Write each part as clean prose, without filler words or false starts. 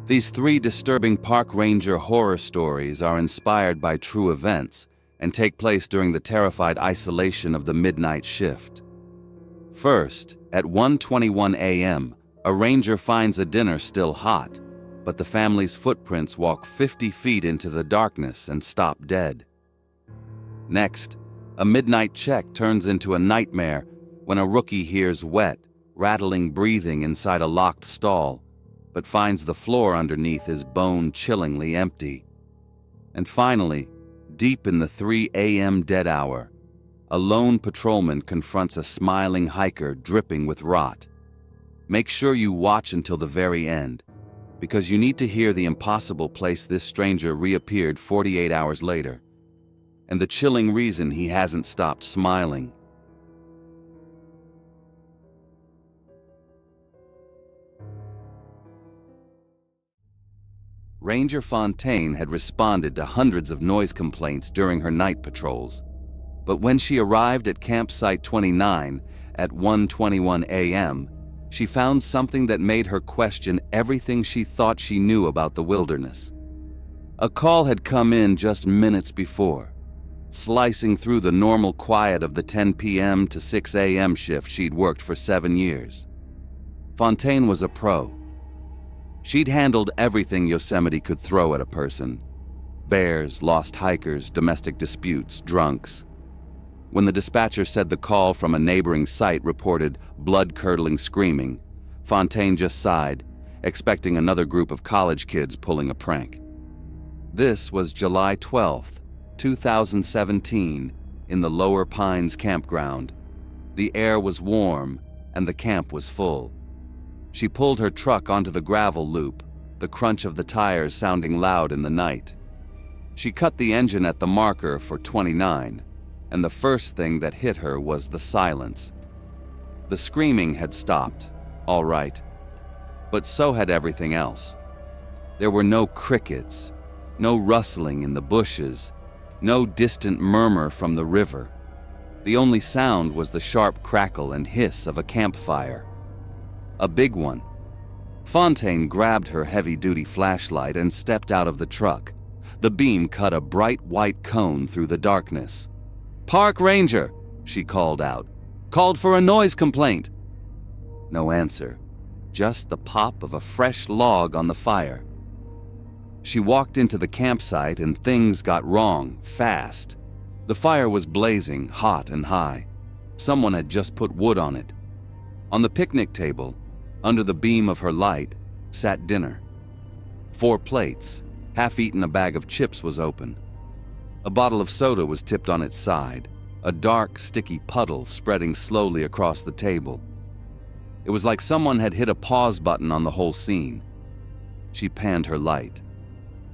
These three disturbing park ranger horror stories are inspired by true events and take place during the terrified isolation of the midnight shift. First, at 1:21 a.m., a ranger finds a dinner still hot, but the family's footprints walk 50 feet into the darkness and stop dead. Next, a midnight check turns into a nightmare when a rookie hears wet, rattling breathing inside a locked stall, but finds the floor underneath is bone-chillingly empty. And finally, deep in the 3 a.m. dead hour, a lone patrolman confronts a smiling hiker dripping with rot. Make sure you watch until the very end, because you need to hear the impossible place this stranger reappeared 48 hours later, and the chilling reason he hasn't stopped smiling. Ranger Fontaine had responded to hundreds of noise complaints during her night patrols, but when she arrived at campsite 29 at 1:21 a.m., she found something that made her question everything she thought she knew about the wilderness. A call had come in just minutes before, slicing through the normal quiet of the 10 p.m. to 6 a.m. shift she'd worked for 7 years. Fontaine was a pro. She'd handled everything Yosemite could throw at a person: bears, lost hikers, domestic disputes, drunks. When the dispatcher said the call from a neighboring site reported blood-curdling screaming, Fontaine just sighed, expecting another group of college kids pulling a prank. This was July 12th, 2017, in the Lower Pines campground. The air was warm, and the camp was full. She pulled her truck onto the gravel loop, the crunch of the tires sounding loud in the night. She cut the engine at the marker for 29, and the first thing that hit her was the silence. The screaming had stopped, all right, but so had everything else. There were no crickets, no rustling in the bushes, no distant murmur from the river. The only sound was the sharp crackle and hiss of a campfire. A big one. Fontaine grabbed her heavy-duty flashlight and stepped out of the truck. The beam cut a bright white cone through the darkness. "Park ranger," she called out. "Called for a noise complaint." No answer, just the pop of a fresh log on the fire. She walked into the campsite and things got wrong, fast. The fire was blazing, hot and high. Someone had just put wood on it. On the picnic table, under the beam of her light, sat dinner. 4 plates, half-eaten a bag of chips was open. A bottle of soda was tipped on its side, a dark, sticky puddle spreading slowly across the table. It was like someone had hit a pause button on the whole scene. She panned her light.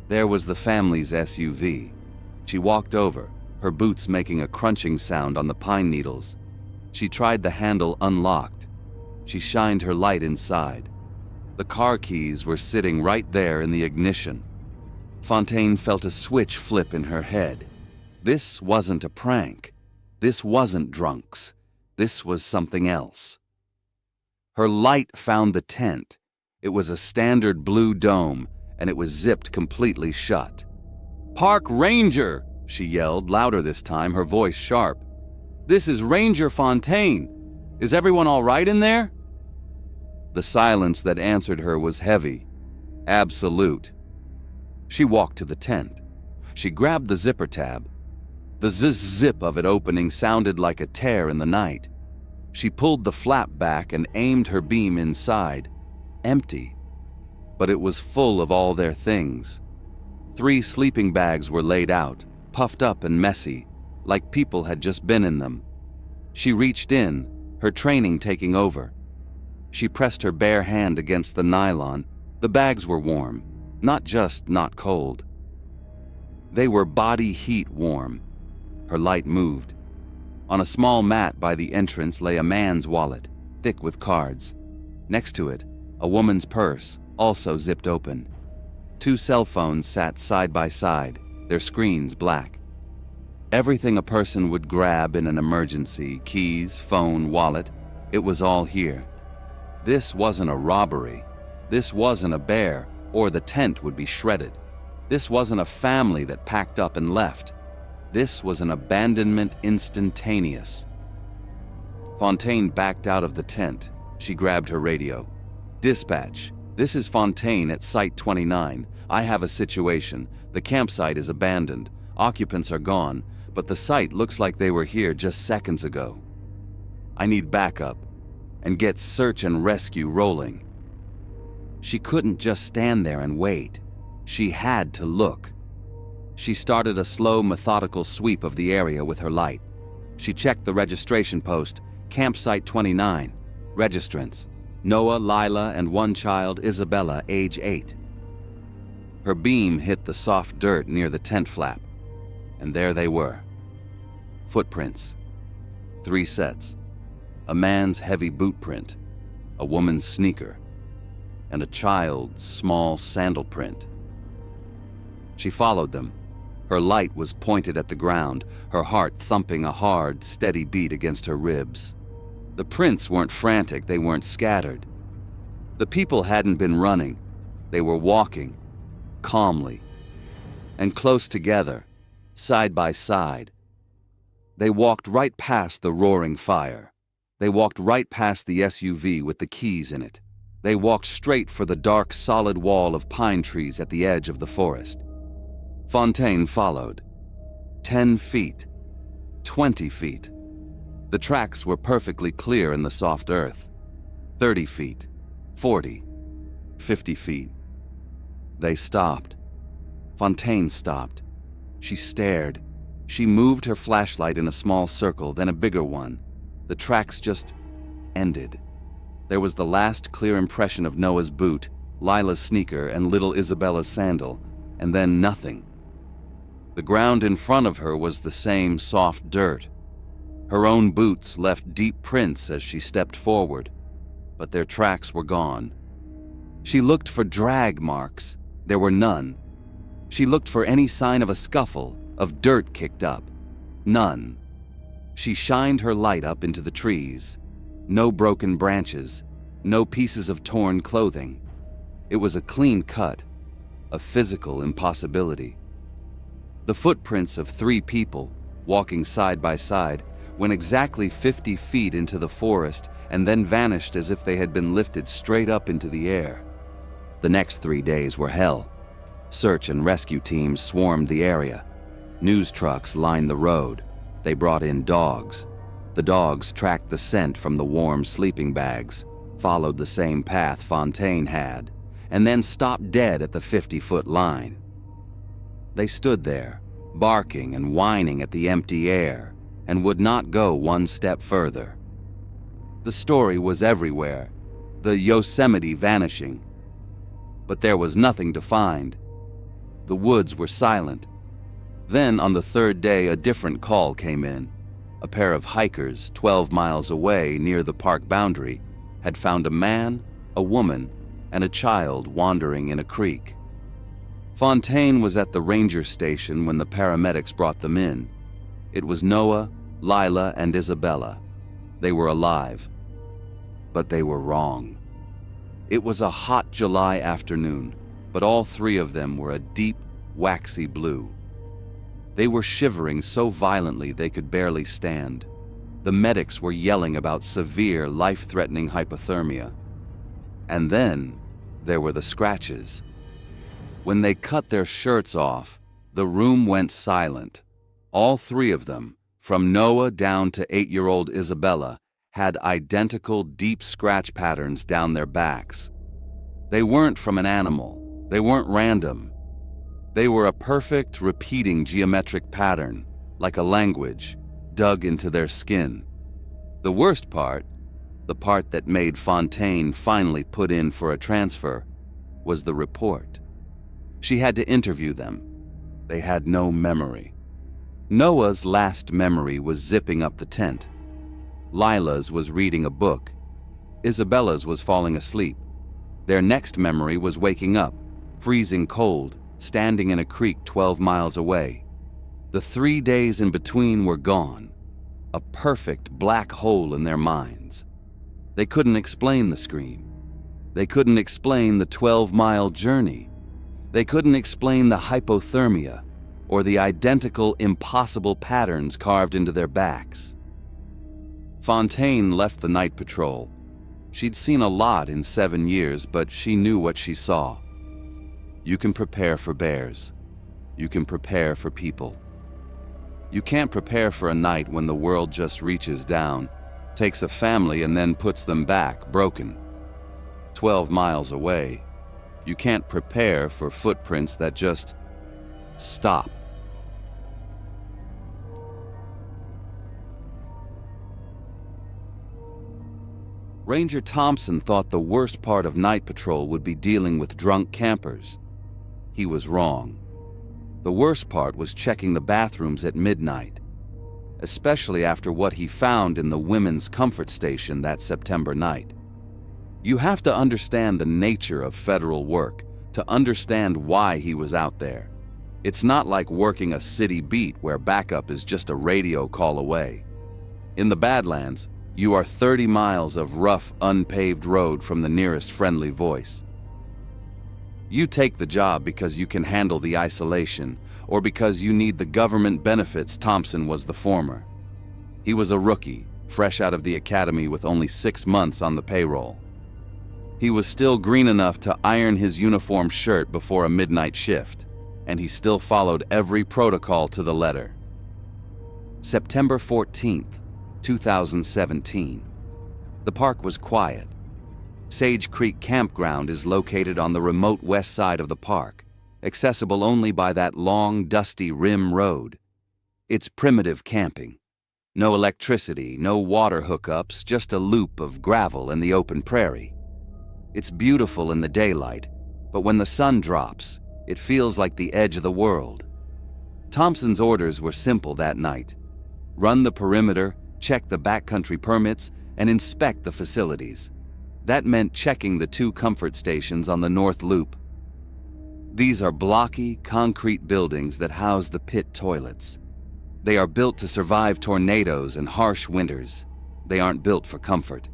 There was the family's SUV. She walked over, her boots making a crunching sound on the pine needles. She tried the handle unlocked. She shined her light inside. The car keys were sitting right there in the ignition. Fontaine felt a switch flip in her head. This wasn't a prank. This wasn't drunks. This was something else. Her light found the tent. It was a standard blue dome, and it was zipped completely shut. "Park ranger!" she yelled, louder this time, her voice sharp. "This is Ranger Fontaine. Is everyone all right in there?" The silence that answered her was heavy, absolute. She walked to the tent. She grabbed the zipper tab. The zip of it opening sounded like a tear in the night. She pulled the flap back and aimed her beam inside. Empty. But it was full of all their things. 3 sleeping bags were laid out, puffed up and messy, like people had just been in them. She reached in, her training taking over. She pressed her bare hand against the nylon. The bags were warm, not just not cold. They were body heat warm. Her light moved. On a small mat by the entrance lay a man's wallet, thick with cards. Next to it, a woman's purse, also zipped open. 2 cell phones sat side by side, their screens black. Everything a person would grab in an emergency, keys, phone, wallet, it was all here. This wasn't a robbery. This wasn't a bear or the tent would be shredded. This wasn't a family that packed up and left. This was an abandonment instantaneous. Fontaine backed out of the tent. She grabbed her radio. "Dispatch, this is Fontaine at Site 29. I have a situation. The campsite is abandoned. Occupants are gone, but the site looks like they were here just seconds ago. I need backup and get search and rescue rolling." She couldn't just stand there and wait. She had to look. She started a slow, methodical sweep of the area with her light. She checked the registration post, Campsite 29. Registrants: Noah, Lila, and one child, Isabella, age 8. Her beam hit the soft dirt near the tent flap, and there they were. Footprints. 3 sets. A man's heavy boot print, a woman's sneaker, and a child's small sandal print. She followed them. Her light was pointed at the ground, her heart thumping a hard, steady beat against her ribs. The prints weren't frantic, they weren't scattered. The people hadn't been running, they were walking, calmly, and close together, side by side. They walked right past the roaring fire. They walked right past the SUV with the keys in it. They walked straight for the dark, solid wall of pine trees at the edge of the forest. Fontaine followed. 10 feet. 20 feet. The tracks were perfectly clear in the soft earth. 30 feet. 40. 50 feet. They stopped. Fontaine stopped. She stared. She moved her flashlight in a small circle, then a bigger one. The tracks just ended. There was the last clear impression of Noah's boot, Lila's sneaker, and little Isabella's sandal, and then nothing. The ground in front of her was the same soft dirt. Her own boots left deep prints as she stepped forward, but their tracks were gone. She looked for drag marks. There were none. She looked for any sign of a scuffle, of dirt kicked up. None. She shined her light up into the trees. No broken branches, no pieces of torn clothing. It was a clean cut, a physical impossibility. The footprints of 3 people, walking side by side, went exactly 50 feet into the forest and then vanished as if they had been lifted straight up into the air. The next 3 days were hell. Search and rescue teams swarmed the area. News trucks lined the road. They brought in dogs. The dogs tracked the scent from the warm sleeping bags, followed the same path Fontaine had, and then stopped dead at the 50-foot line. They stood there, barking and whining at the empty air, and would not go one step further. The story was everywhere, the Yosemite vanishing. But there was nothing to find. The woods were silent. Then, on the 3rd day, a different call came in. A pair of hikers 12 miles away near the park boundary had found a man, a woman, and a child wandering in a creek. Fontaine was at the ranger station when the paramedics brought them in. It was Noah, Lila, and Isabella. They were alive. But they were wrong. It was a hot July afternoon, but all 3 of them were a deep, waxy blue. They were shivering so violently they could barely stand. The medics were yelling about severe, life-threatening hypothermia. And then there were the scratches. When they cut their shirts off, the room went silent. All 3 of them, from Noah down to 8-year-old Isabella, had identical deep scratch patterns down their backs. They weren't from an animal. They weren't random. They were a perfect, repeating geometric pattern, like a language, dug into their skin. The worst part, the part that made Fontaine finally put in for a transfer, was the report. She had to interview them. They had no memory. Noah's last memory was zipping up the tent. Lila's was reading a book. Isabella's was falling asleep. Their next memory was waking up, freezing cold, standing in a creek 12 miles away. The 3 days in between were gone, a perfect black hole in their minds. They couldn't explain the scream. They couldn't explain the 12-mile journey. They couldn't explain the hypothermia or the identical impossible patterns carved into their backs. Fontaine left the night patrol. She'd seen a lot in 7 years, but she knew what she saw. You can prepare for bears. You can prepare for people. You can't prepare for a night when the world just reaches down, takes a family, and then puts them back, broken. 12 miles away, you can't prepare for footprints that just stop. Ranger Thompson thought the worst part of night patrol would be dealing with drunk campers. He was wrong. The worst part was checking the bathrooms at midnight, especially after what he found in the women's comfort station that September night. You have to understand the nature of federal work to understand why he was out there. It's not like working a city beat where backup is just a radio call away. In the Badlands, you are 30 miles of rough, unpaved road from the nearest friendly voice. You take the job because you can handle the isolation or because you need the government benefits. Thompson was the former. He was a rookie, fresh out of the academy with only 6 months on the payroll. He was still green enough to iron his uniform shirt before a midnight shift, and he still followed every protocol to the letter. September 14th, 2017. The park was quiet. Sage Creek Campground is located on the remote west side of the park, accessible only by that long, dusty rim road. It's primitive camping. No electricity, no water hookups, just a loop of gravel in the open prairie. It's beautiful in the daylight, but when the sun drops, it feels like the edge of the world. Thompson's orders were simple that night. Run the perimeter, check the backcountry permits, and inspect the facilities. That meant checking the 2 comfort stations on the North Loop. These are blocky, concrete buildings that house the pit toilets. They are built to survive tornadoes and harsh winters. They aren't built for comfort.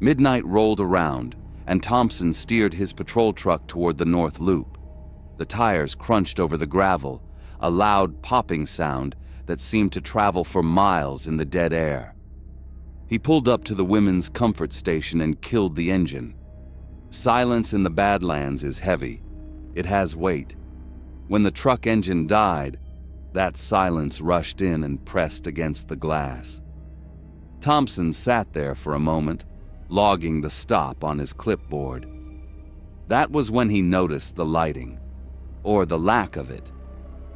Midnight rolled around, and Thompson steered his patrol truck toward the North Loop. The tires crunched over the gravel, a loud popping sound that seemed to travel for miles in the dead air. He pulled up to the women's comfort station and killed the engine. Silence in the Badlands is heavy. It has weight. When the truck engine died, that silence rushed in and pressed against the glass. Thompson sat there for a moment, logging the stop on his clipboard. That was when he noticed the lighting, or the lack of it.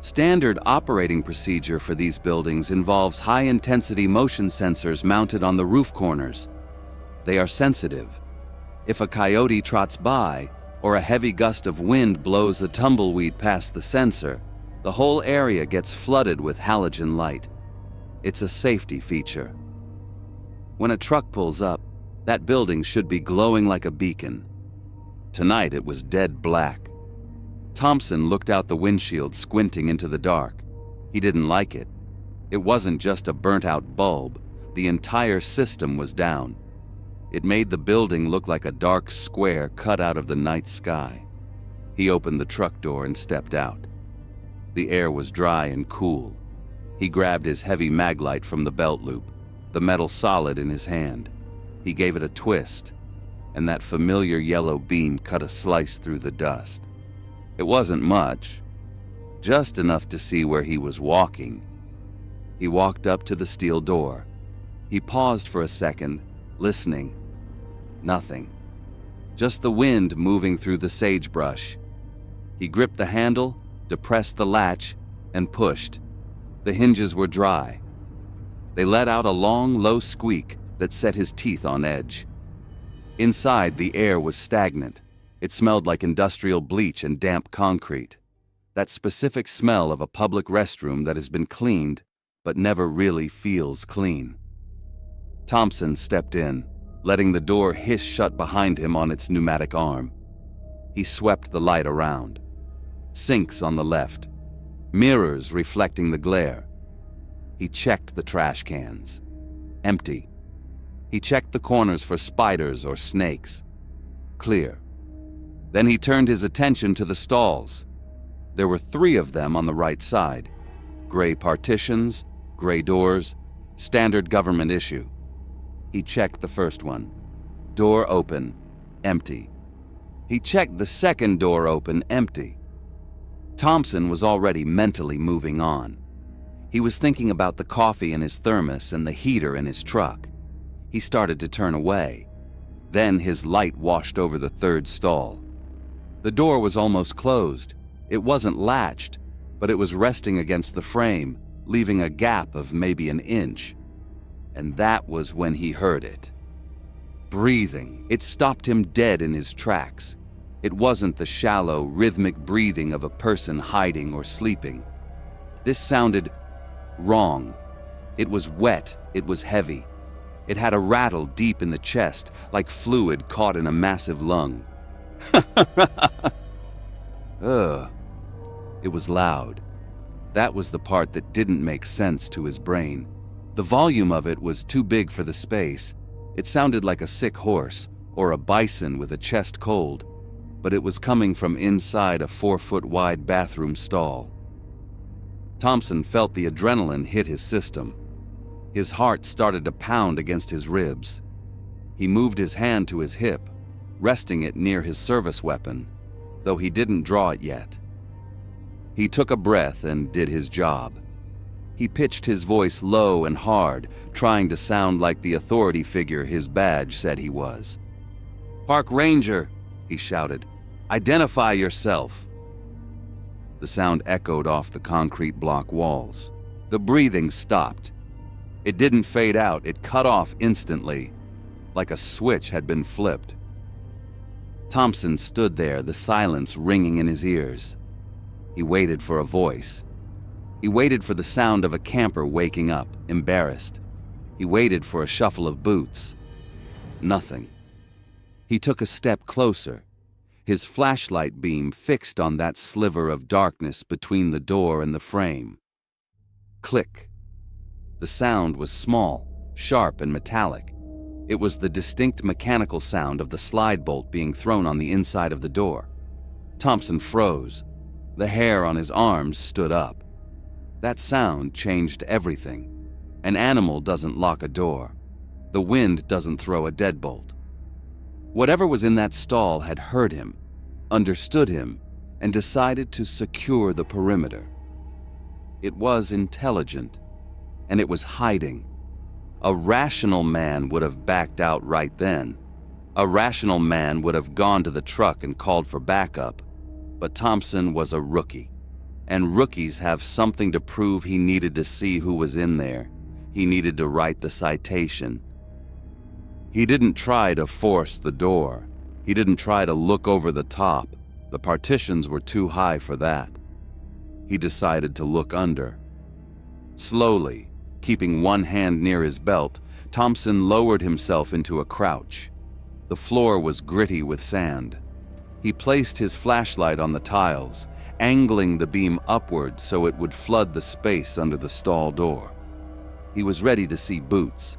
Standard operating procedure for these buildings involves high-intensity motion sensors mounted on the roof corners. They are sensitive. If a coyote trots by, or a heavy gust of wind blows a tumbleweed past the sensor, the whole area gets flooded with halogen light. It's a safety feature. When a truck pulls up, that building should be glowing like a beacon. Tonight it was dead black. Thompson looked out the windshield, squinting into the dark. He didn't like it. It wasn't just a burnt-out bulb. The entire system was down. It made the building look like a dark square cut out of the night sky. He opened the truck door and stepped out. The air was dry and cool. He grabbed his heavy maglite from the belt loop, the metal solid in his hand. He gave it a twist, and that familiar yellow beam cut a slice through the dust. It wasn't much, just enough to see where he was walking. He walked up to the steel door. He paused for a second, listening. Nothing. Just the wind moving through the sagebrush. He gripped the handle, depressed the latch, and pushed. The hinges were dry. They let out a long, low squeak that set his teeth on edge. Inside, the air was stagnant. It smelled like industrial bleach and damp concrete. That specific smell of a public restroom that has been cleaned, but never really feels clean. Thompson stepped in, letting the door hiss shut behind him on its pneumatic arm. He swept the light around. Sinks on the left, mirrors reflecting the glare. He checked the trash cans. Empty. He checked the corners for spiders or snakes. Clear. Then he turned his attention to the stalls. There were 3 of them on the right side. Gray partitions, gray doors, standard government issue. He checked the first one. Door open, empty. He checked the second door open, empty. Thompson was already mentally moving on. He was thinking about the coffee in his thermos and the heater in his truck. He started to turn away. Then his light washed over the 3rd stall. The door was almost closed. It wasn't latched, but it was resting against the frame, leaving a gap of maybe an inch. And that was when he heard it. Breathing. It stopped him dead in his tracks. It wasn't the shallow, rhythmic breathing of a person hiding or sleeping. This sounded wrong. It was wet. It was heavy. It had a rattle deep in the chest, like fluid caught in a massive lung. Ugh. It was loud. That was the part that didn't make sense to his brain. The volume of it was too big for the space. It sounded like a sick horse or a bison with a chest cold, but it was coming from inside a 4-foot-wide bathroom stall. Thompson felt the adrenaline hit his system. His heart started to pound against his ribs. He moved his hand to his hip, resting it near his service weapon, though he didn't draw it yet. He took a breath and did his job. He pitched his voice low and hard, trying to sound like the authority figure his badge said he was. "Park Ranger," he shouted. "Identify yourself." The sound echoed off the concrete block walls. The breathing stopped. It didn't fade out, it cut off instantly, like a switch had been flipped. Thompson stood there, the silence ringing in his ears. He waited for a voice. He waited for the sound of a camper waking up, embarrassed. He waited for a shuffle of boots. Nothing. He took a step closer, his flashlight beam fixed on that sliver of darkness between the door and the frame. Click. The sound was small, sharp, and metallic. It was the distinct mechanical sound of the slide bolt being thrown on the inside of the door. Thompson froze. The hair on his arms stood up. That sound changed everything. An animal doesn't lock a door. The wind doesn't throw a deadbolt. Whatever was in that stall had heard him, understood him, and decided to secure the perimeter. It was intelligent, and it was hiding. A rational man would have backed out right then. A rational man would have gone to the truck and called for backup. But Thompson was a rookie, and rookies have something to prove. He needed to see who was in there. He needed to write the citation. He didn't try to force the door. He didn't try to look over the top. The partitions were too high for that. He decided to look under. Slowly, keeping one hand near his belt, Thompson lowered himself into a crouch. The floor was gritty with sand. He placed his flashlight on the tiles, angling the beam upward so it would flood the space under the stall door. He was ready to see boots.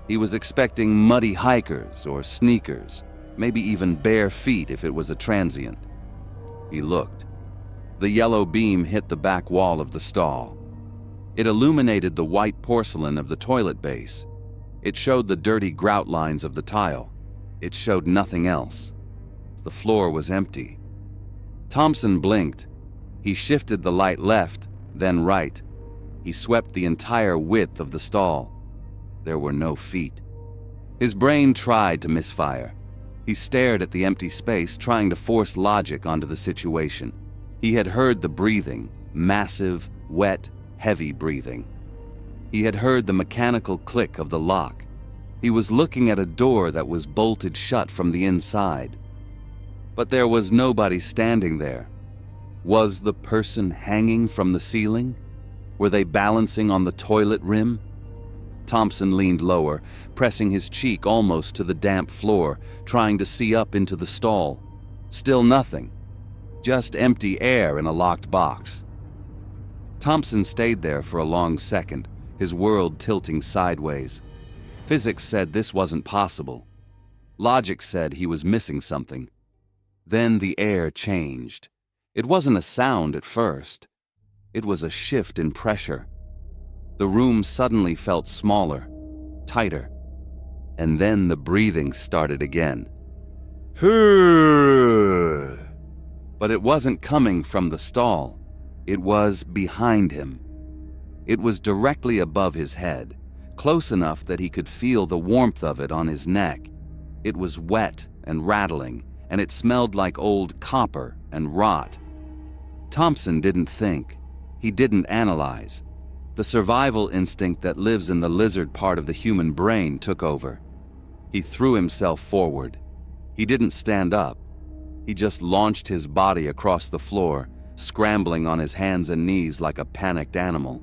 He was expecting muddy hikers or sneakers, maybe even bare feet if it was a transient. He looked. The yellow beam hit the back wall of the stall. It illuminated the white porcelain of the toilet base. It showed the dirty grout lines of the tile. It showed nothing else. The floor was empty. Thompson blinked. He shifted the light left, then right. He swept the entire width of the stall. There were no feet. His brain tried to misfire. He stared at the empty space, trying to force logic onto the situation. He had heard the breathing, massive, wet, heavy breathing. He had heard the mechanical click of the lock. He was looking at a door that was bolted shut from the inside. But there was nobody standing there. Was the person hanging from the ceiling? Were they balancing on the toilet rim? Thompson leaned lower, pressing his cheek almost to the damp floor, trying to see up into the stall. Still nothing. Just empty air in a locked box. Thompson stayed there for a long second, his world tilting sideways. Physics said this wasn't possible. Logic said he was missing something. Then the air changed. It wasn't a sound at first. It was a shift in pressure. The room suddenly felt smaller, tighter, and then the breathing started again. But it wasn't coming from the stall. It was behind him. It was directly above his head, close enough that he could feel the warmth of it on his neck. It was wet and rattling, and it smelled like old copper and rot. Thompson didn't think. He didn't analyze. The survival instinct that lives in the lizard part of the human brain took over. He threw himself forward. He didn't stand up. He just launched his body across the floor, scrambling on his hands and knees like a panicked animal.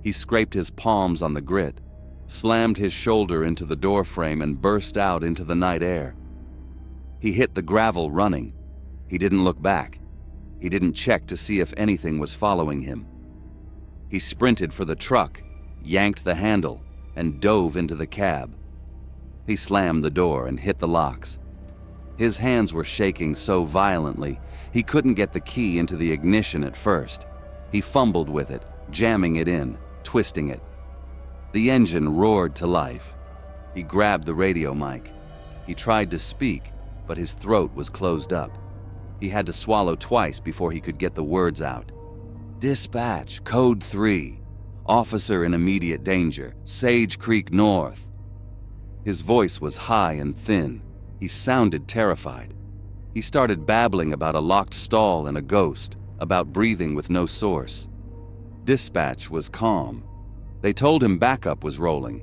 He scraped his palms on the grit, slammed his shoulder into the doorframe, and burst out into the night air. He hit the gravel running. He didn't look back. He didn't check to see if anything was following him. He sprinted for the truck, yanked the handle, and dove into the cab. He slammed the door and hit the locks. His hands were shaking so violently, he couldn't get the key into the ignition at first. He fumbled with it, jamming it in, twisting it. The engine roared to life. He grabbed the radio mic. He tried to speak, but his throat was closed up. He had to swallow twice before he could get the words out. "Dispatch, Code 3. Officer in immediate danger, Sage Creek North." His voice was high and thin. He sounded terrified. He started babbling about a locked stall and a ghost, about breathing with no source. Dispatch was calm. They told him backup was rolling.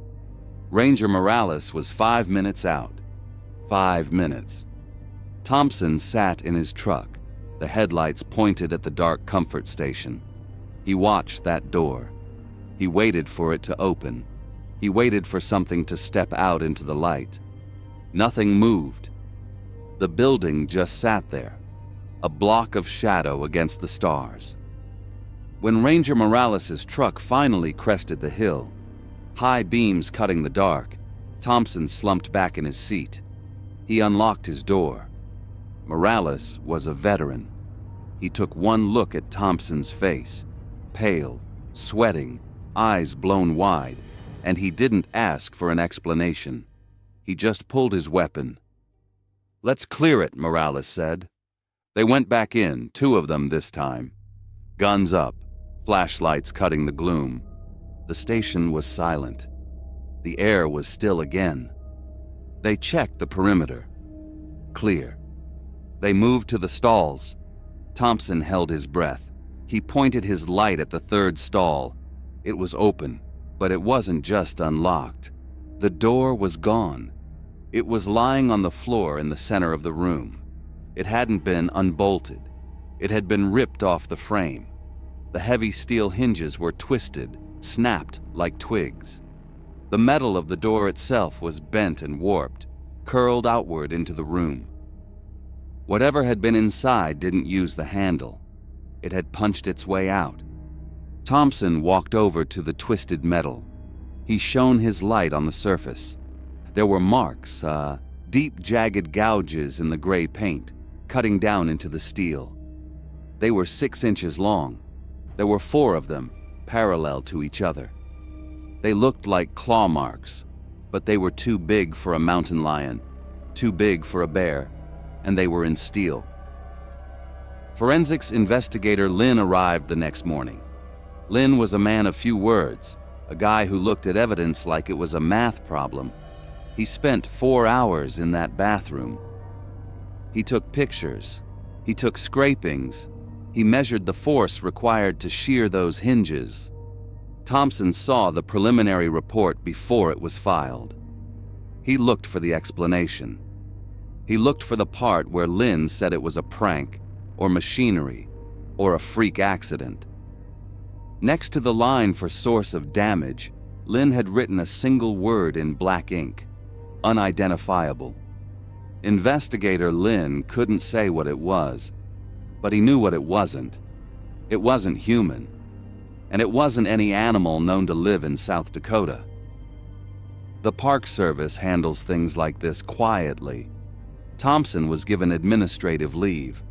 Ranger Morales was 5 minutes out. 5 minutes. Thompson sat in his truck, the headlights pointed at the dark comfort station. He watched that door. He waited for it to open. He waited for something to step out into the light. Nothing moved. The building just sat there, a block of shadow against the stars. When Ranger Morales' truck finally crested the hill, high beams cutting the dark, Thompson slumped back in his seat. He unlocked his door. Morales was a veteran. He took one look at Thompson's face, pale, sweating, eyes blown wide, and he didn't ask for an explanation. He just pulled his weapon. "Let's clear it," Morales said. They went back in, 2 of them this time. Guns up, flashlights cutting the gloom. The station was silent. The air was still again. They checked the perimeter. Clear. They moved to the stalls. Thompson held his breath. He pointed his light at the 3rd stall. It was open, but it wasn't just unlocked. The door was gone. It was lying on the floor in the center of the room. It hadn't been unbolted. It had been ripped off the frame. The heavy steel hinges were twisted, snapped like twigs. The metal of the door itself was bent and warped, curled outward into the room. Whatever had been inside didn't use the handle. It had punched its way out. Thompson walked over to the twisted metal. He shone his light on the surface. There were marks, deep jagged gouges in the gray paint, cutting down into the steel. They were 6 inches long. There were 4 of them, parallel to each other. They looked like claw marks, but they were too big for a mountain lion, too big for a bear, and they were in steel. Forensics investigator Lynn arrived the next morning. Lynn was a man of few words, a guy who looked at evidence like it was a math problem. He spent 4 hours in that bathroom. He took pictures. He took scrapings. He measured the force required to shear those hinges. Thompson saw the preliminary report before it was filed. He looked for the explanation. He looked for the part where Lynn said it was a prank, or machinery, or a freak accident. Next to the line for source of damage, Lynn had written a single word in black ink: unidentifiable. Investigator Lynn couldn't say what it was, but he knew what it wasn't. It wasn't human, and it wasn't any animal known to live in South Dakota. The Park Service handles things like this quietly. Thompson was given administrative leave.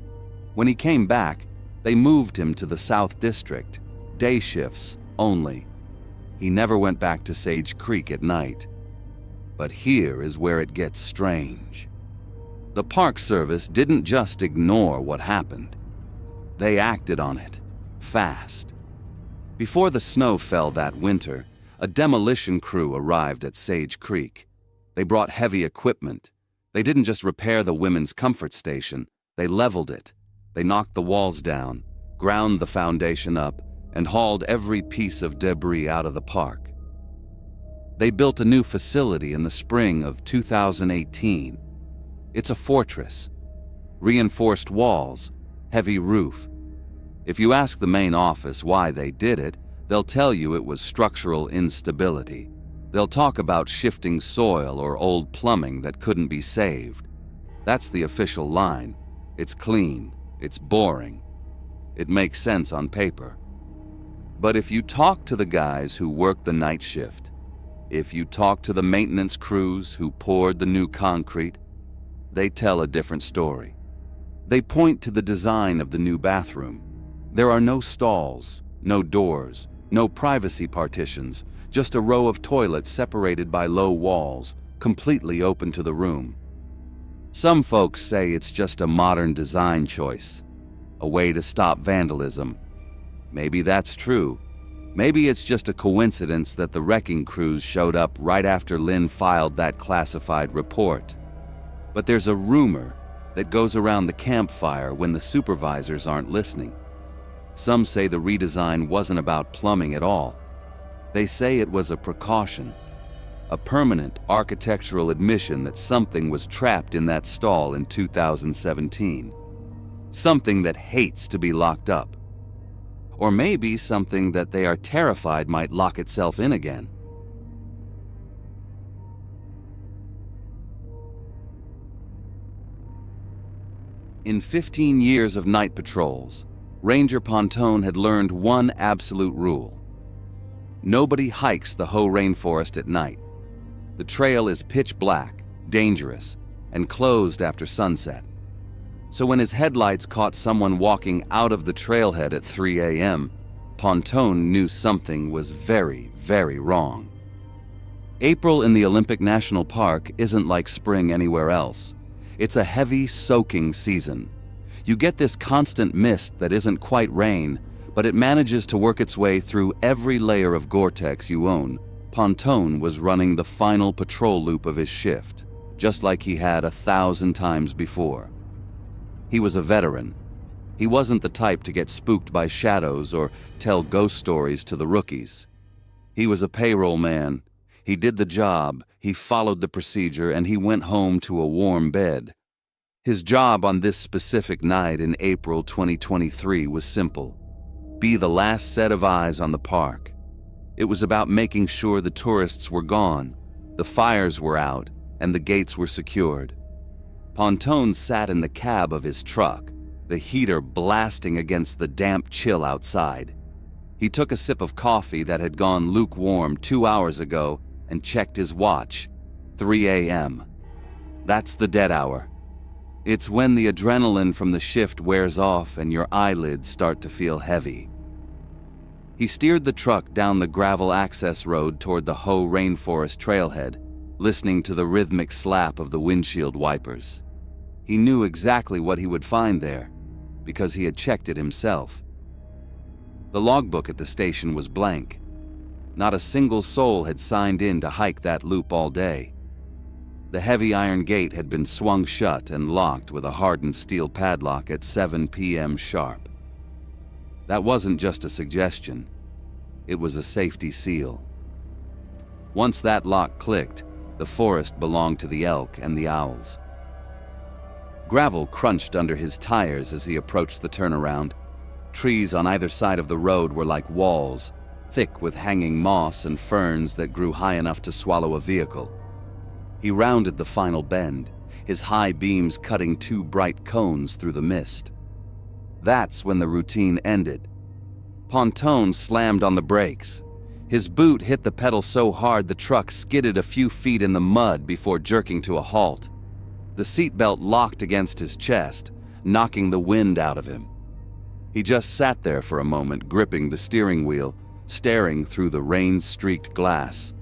When he came back, they moved him to the South District, day shifts only. He never went back to Sage Creek at night. But here is where it gets strange. The Park Service didn't just ignore what happened. They acted on it, fast. Before the snow fell that winter, a demolition crew arrived at Sage Creek. They brought heavy equipment. They didn't just repair the women's comfort station, they leveled it. They knocked the walls down, ground the foundation up, and hauled every piece of debris out of the park. They built a new facility in the spring of 2018. It's a fortress. Reinforced walls, heavy roof. If you ask the main office why they did it, they'll tell you it was structural instability. They'll talk about shifting soil or old plumbing that couldn't be saved. That's the official line. It's clean. It's boring. It makes sense on paper. But if you talk to the guys who work the night shift, if you talk to the maintenance crews who poured the new concrete, they tell a different story. They point to the design of the new bathroom. There are no stalls, no doors, no privacy partitions, just a row of toilets separated by low walls, completely open to the room. Some folks say it's just a modern design choice, a way to stop vandalism. Maybe that's true. Maybe it's just a coincidence that the wrecking crews showed up right after Lynn filed that classified report. But there's a rumor that goes around the campfire when the supervisors aren't listening. Some say the redesign wasn't about plumbing at all. They say it was a precaution, a permanent architectural admission that something was trapped in that stall in 2017. Something that hates to be locked up. Or maybe something that they are terrified might lock itself in again. In 15 years of night patrols, Ranger Pontone had learned one absolute rule. Nobody hikes the Hoh Rainforest at night. The trail is pitch black, dangerous, and closed after sunset. So when his headlights caught someone walking out of the trailhead at 3 a.m., Pontone knew something was very, very wrong. April in the Olympic National Park isn't like spring anywhere else. It's a heavy, soaking season. You get this constant mist that isn't quite rain, but it manages to work its way through every layer of Gore-Tex you own. Pontone was running the final patrol loop of his shift, just like he had 1,000 times before. He was a veteran. He wasn't the type to get spooked by shadows or tell ghost stories to the rookies. He was a payroll man. He did the job, he followed the procedure, and he went home to a warm bed. His job on this specific night in April 2023 was simple. Be the last set of eyes on the park. It was about making sure the tourists were gone, the fires were out, and the gates were secured. Pontone sat in the cab of his truck, the heater blasting against the damp chill outside. He took a sip of coffee that had gone lukewarm 2 hours ago and checked his watch. 3 a.m. That's the dead hour. It's when the adrenaline from the shift wears off and your eyelids start to feel heavy. He steered the truck down the gravel access road toward the Hoh Rainforest trailhead, listening to the rhythmic slap of the windshield wipers. He knew exactly what he would find there, because he had checked it himself. The logbook at the station was blank. Not a single soul had signed in to hike that loop all day. The heavy iron gate had been swung shut and locked with a hardened steel padlock at 7 p.m. sharp. That wasn't just a suggestion. It was a safety seal. Once that lock clicked, the forest belonged to the elk and the owls. Gravel crunched under his tires as he approached the turnaround. Trees on either side of the road were like walls, thick with hanging moss and ferns that grew high enough to swallow a vehicle. He rounded the final bend, his high beams cutting 2 bright cones through the mist. That's when the routine ended. Pontone slammed on the brakes. His boot hit the pedal so hard the truck skidded a few feet in the mud before jerking to a halt. The seatbelt locked against his chest, knocking the wind out of him. He just sat there for a moment, gripping the steering wheel, staring through the rain-streaked glass.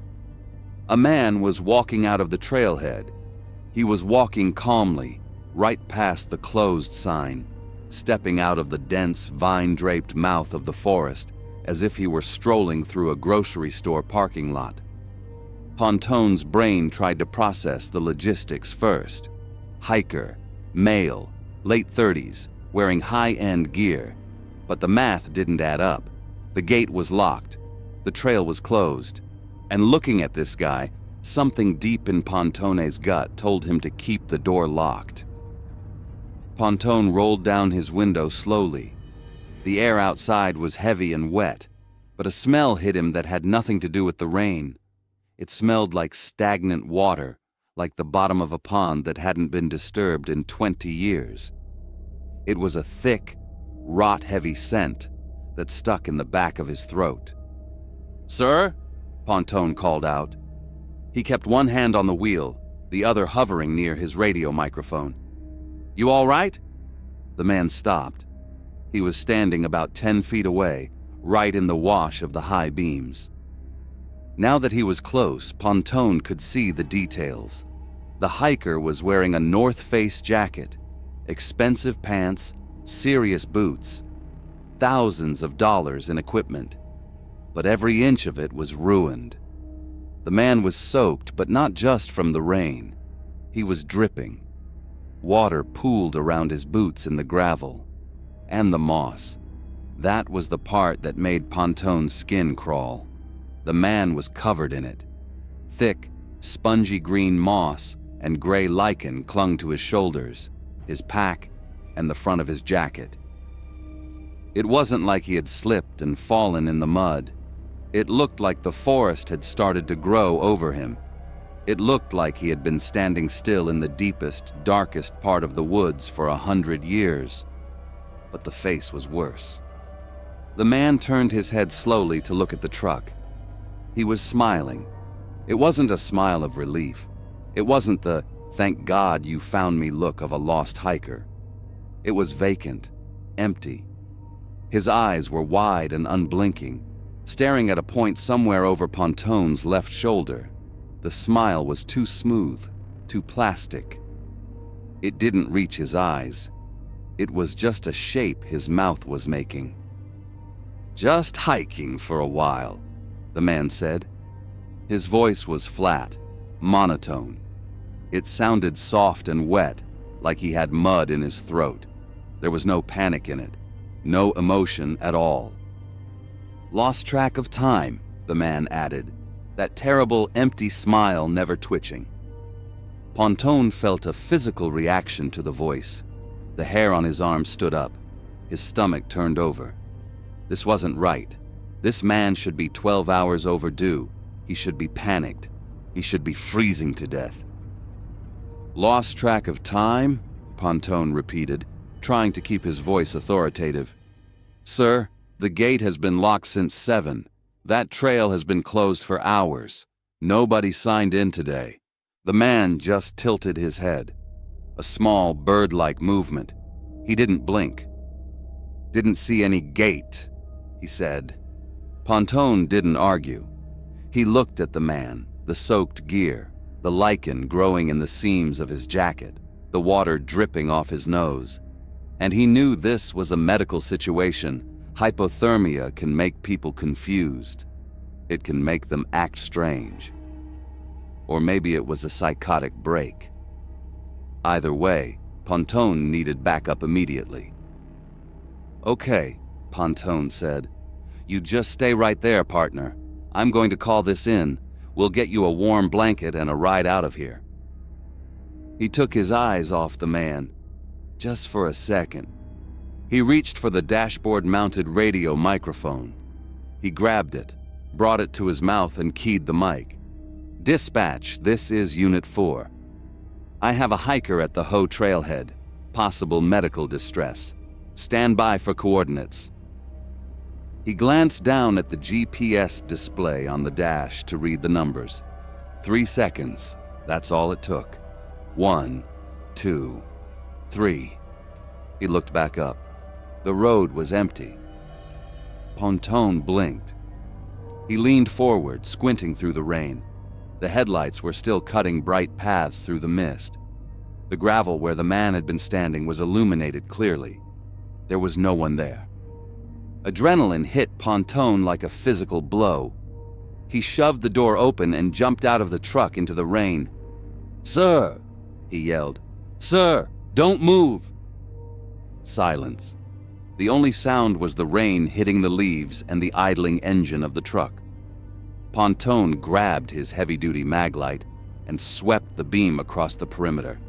A man was walking out of the trailhead. He was walking calmly, right past the closed sign, stepping out of the dense, vine-draped mouth of the forest as if he were strolling through a grocery store parking lot. Pontone's brain tried to process the logistics first. Hiker, male, late 30s, wearing high-end gear. But the math didn't add up. The gate was locked. The trail was closed. And looking at this guy, something deep in Pontone's gut told him to keep the door locked. Pontone rolled down his window slowly. The air outside was heavy and wet, but a smell hit him that had nothing to do with the rain. It smelled like stagnant water, like the bottom of a pond that hadn't been disturbed in 20 years. It was a thick, rot-heavy scent that stuck in the back of his throat. "Sir?" Pontone called out. He kept one hand on the wheel, the other hovering near his radio microphone. "You all right?" The man stopped. He was standing about 10 feet away, right in the wash of the high beams. Now that he was close, Pontone could see the details. The hiker was wearing a North Face jacket, expensive pants, serious boots, thousands of dollars in equipment. But every inch of it was ruined. The man was soaked, but not just from the rain. He was dripping. Water pooled around his boots in the gravel. And the moss. That was the part that made Pontone's skin crawl. The man was covered in it. Thick, spongy green moss and gray lichen clung to his shoulders, his pack, and the front of his jacket. It wasn't like he had slipped and fallen in the mud. It looked like the forest had started to grow over him. It looked like he had been standing still in the deepest, darkest part of the woods for 100 years. But the face was worse. The man turned his head slowly to look at the truck. He was smiling. It wasn't a smile of relief. It wasn't the "thank God you found me" look of a lost hiker. It was vacant, empty. His eyes were wide and unblinking, staring at a point somewhere over Pontone's left shoulder. The smile was too smooth, too plastic. It didn't reach his eyes. It was just a shape his mouth was making. "Just hiking for a while," the man said. His voice was flat, monotone. It sounded soft and wet, like he had mud in his throat. There was no panic in it, no emotion at all. "Lost track of time," the man added, that terrible empty smile never twitching. Pontone felt a physical reaction to the voice. The hair on his arm stood up. His stomach turned over. This wasn't right. This man should be 12 hours overdue. He should be panicked. He should be freezing to death. "Lost track of time?" Pontone repeated, trying to keep his voice authoritative. "Sir, the gate has been locked since 7. That trail has been closed for hours. Nobody signed in today." The man just tilted his head. A small, bird-like movement. He didn't blink. "Didn't see any gate," he said. Pontone didn't argue. He looked at the man, the soaked gear, the lichen growing in the seams of his jacket, the water dripping off his nose. And he knew this was a medical situation. Hypothermia can make people confused. It can make them act strange. Or maybe it was a psychotic break. Either way, Pontone needed backup immediately. "Okay," Pontone said. "You just stay right there, partner. I'm going to call this in. We'll get you a warm blanket and a ride out of here." He took his eyes off the man, just for a second. He reached for the dashboard-mounted radio microphone. He grabbed it, brought it to his mouth and keyed the mic. "Dispatch, this is Unit 4. I have a hiker at the Ho trailhead. Possible medical distress. Stand by for coordinates." He glanced down at the GPS display on the dash to read the numbers. 3 seconds, that's all it took. 1, 2, 3. He looked back up. The road was empty. Pontone blinked. He leaned forward, squinting through the rain. The headlights were still cutting bright paths through the mist. The gravel where the man had been standing was illuminated clearly. There was no one there. Adrenaline hit Pontone like a physical blow. He shoved the door open and jumped out of the truck into the rain. "Sir!" he yelled. "Sir, don't move!" Silence. The only sound was the rain hitting the leaves and the idling engine of the truck. Pontone grabbed his heavy-duty maglite and swept the beam across the perimeter.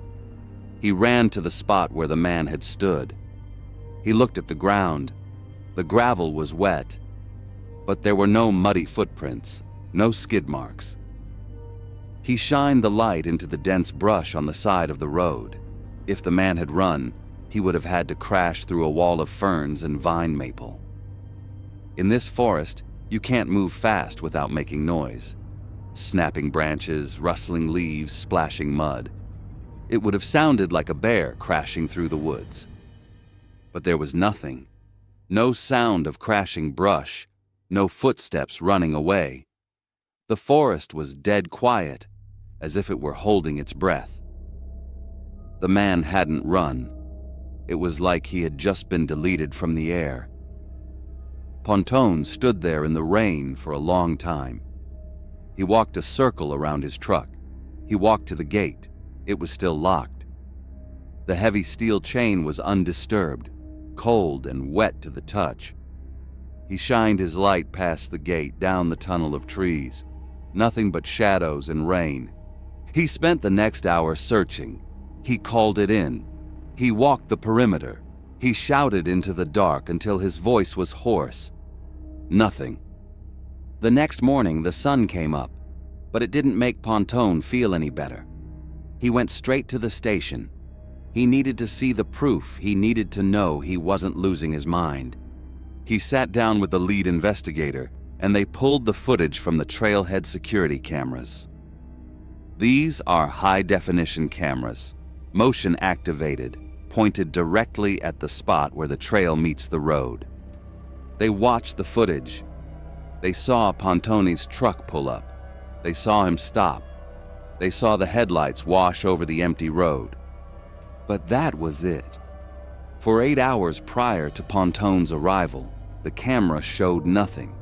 He ran to the spot where the man had stood. He looked at the ground. The gravel was wet, but there were no muddy footprints, no skid marks. He shined the light into the dense brush on the side of the road. If the man had run, he would have had to crash through a wall of ferns and vine maple. In this forest, you can't move fast without making noise. Snapping branches, rustling leaves, splashing mud. It would have sounded like a bear crashing through the woods. But there was nothing. No sound of crashing brush, no footsteps running away. The forest was dead quiet, as if it were holding its breath. The man hadn't run. It was like he had just been deleted from the air. Pontone stood there in the rain for a long time. He walked a circle around his truck. He walked to the gate. It was still locked. The heavy steel chain was undisturbed, cold and wet to the touch. He shined his light past the gate, down the tunnel of trees. Nothing but shadows and rain. He spent the next hour searching. He called it in. He walked the perimeter. He shouted into the dark until his voice was hoarse. Nothing. The next morning, the sun came up, but it didn't make Pontone feel any better. He went straight to the station. He needed to see the proof. He needed to know he wasn't losing his mind. He sat down with the lead investigator, and they pulled the footage from the trailhead security cameras. These are high-definition cameras, motion-activated, pointed directly at the spot where the trail meets the road. They watched the footage. They saw Pontone's truck pull up. They saw him stop. They saw the headlights wash over the empty road. But that was it. For 8 hours prior to Pontone's arrival, the camera showed nothing.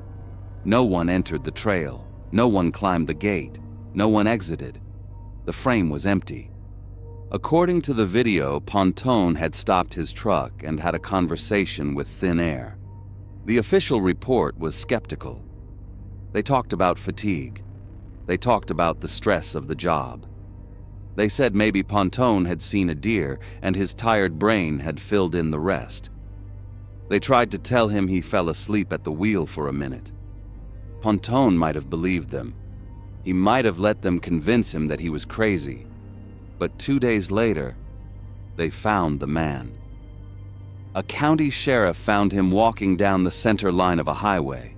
No one entered the trail. No one climbed the gate. No one exited. The frame was empty. According to the video, Pontone had stopped his truck and had a conversation with thin air. The official report was skeptical. They talked about fatigue. They talked about the stress of the job. They said maybe Pontone had seen a deer and his tired brain had filled in the rest. They tried to tell him he fell asleep at the wheel for a minute. Pontone might have believed them. He might have let them convince him that he was crazy. But 2 days later, they found the man. A county sheriff found him walking down the center line of a highway.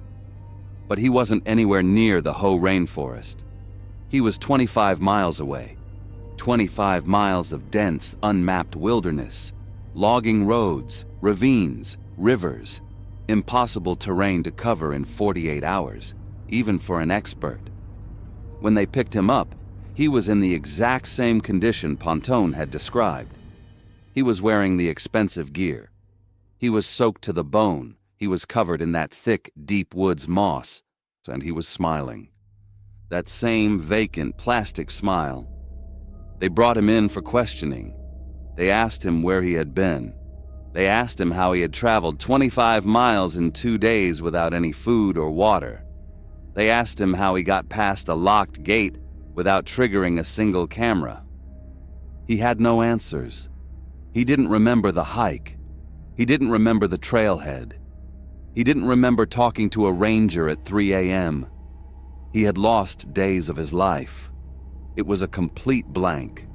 But he wasn't anywhere near the Hoh rainforest. He was 25 miles away. 25 miles of dense, unmapped wilderness, logging roads, ravines, rivers, impossible terrain to cover in 48 hours, even for an expert. When they picked him up, he was in the exact same condition Pontone had described. He was wearing the expensive gear. He was soaked to the bone. He was covered in that thick, deep woods moss, and he was smiling. That same vacant plastic smile. They brought him in for questioning. They asked him where he had been. They asked him how he had traveled 25 miles in 2 days without any food or water. They asked him how he got past a locked gate without triggering a single camera. He had no answers. He didn't remember the hike. He didn't remember the trailhead. He didn't remember talking to a ranger at 3 a.m. He had lost days of his life. It was a complete blank.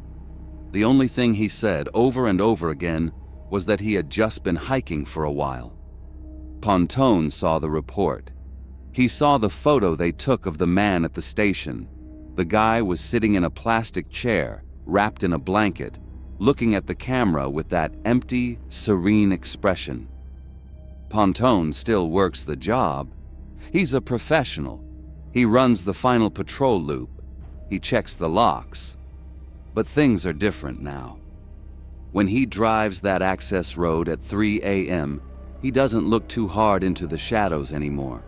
The only thing he said over and over again was that he had just been hiking for a while. Pontone saw the report. He saw the photo they took of the man at the station. The guy was sitting in a plastic chair, wrapped in a blanket, looking at the camera with that empty, serene expression. Pontone still works the job. He's a professional. He runs the final patrol loop. He checks the locks. But things are different now. When he drives that access road at 3 a.m., he doesn't look too hard into the shadows anymore.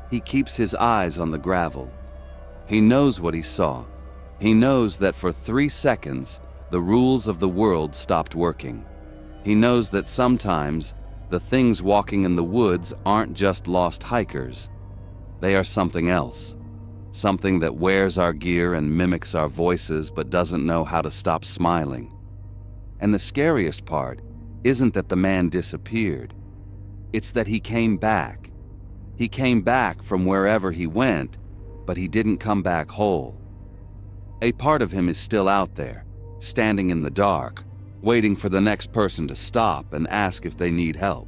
He keeps his eyes on the gravel. He knows what he saw. He knows that for 3 seconds, the rules of the world stopped working. He knows that sometimes the things walking in the woods aren't just lost hikers. They are something else. Something that wears our gear and mimics our voices but doesn't know how to stop smiling. And the scariest part isn't that the man disappeared. It's that he came back. He came back from wherever he went, but he didn't come back whole. A part of him is still out there, standing in the dark, waiting for the next person to stop and ask if they need help.